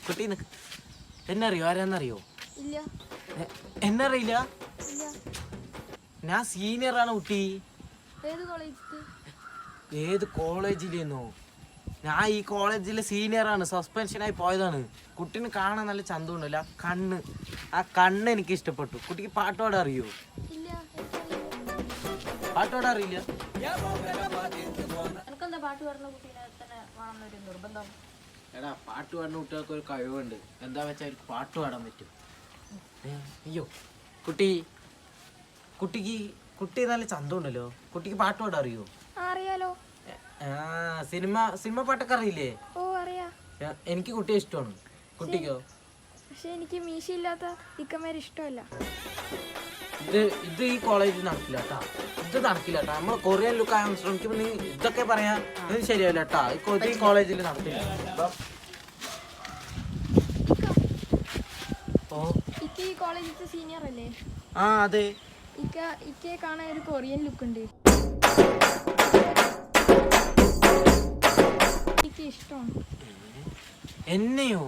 കുട്ടി എന്നറിയോ ആരാന്നറിയോ? ഇല്ല. എന്നറിയില്ല? ഇല്ല. ഞാൻ സീനിയറാണ് കുട്ടി. ഏത് കോളേജിലെന്നോ? ഞാൻ ഈ കോളേജിലെ സീനിയറാണ്. സസ്പെൻഷനായി പോയതാണ്. കുട്ടീനെ കാണാൻ നല്ല ചന്തമുണ്ടല്ലോ. ആ കണ്ണ് എനിക്ക് ഇഷ്ടപ്പെട്ടു. കുട്ടിക്ക് പാട്ടോടെ അറിയോ? ഇല്ല. പാട്ടോടെ അറിയില്ല? എടാ പാട്ട് പാടുന്ന കുട്ടികൾക്ക് ഒരു കഴിവുണ്ട്. എന്താ വെച്ചാൽ അവർക്ക് പാട്ട് പാടാൻ പറ്റും. അയ്യോ കുട്ടി നല്ല ചന്തമുണ്ടല്ലോ. കുട്ടിക്ക് പാട്ട് പാടാൻ അറിയോ? അറിയാലോ. സിനിമ പാട്ടൊക്കെ അറിയില്ലേ? ഓ അറിയാ. എനിക്ക് കുട്ടിയെ ഇഷ്ടമാണ്. കുട്ടിക്കോ? പക്ഷെ എനിക്ക് മീശയില്ലാത്ത ഇക്കന്മാരെ ഇഷ്ടമല്ല. ഇത് ഈ കോളേജിൽ നടക്കില്ല കേട്ടാ. ഇത് നടക്കില്ല കേട്ടാ. നമ്മൾ കൊറിയൻ ലുക്ക് ആകാൻ ശ്രമിക്കുമ്പോൾ നീ ഇതൊക്കെ പറയാ ശരിയല്ല കേട്ടാ. ഈ കോളേജിൽ നടക്കില്ല. ഈ കോളേജിലത്തെ സീനിയർ അല്ലേ? ആ അതെ. ഇക്കയെ കാണാൻ ഒരു കൊറിയൻ ലുക്ക് ഉണ്ട്. ഇഷ്ടമാണ്. എന്നെയോ?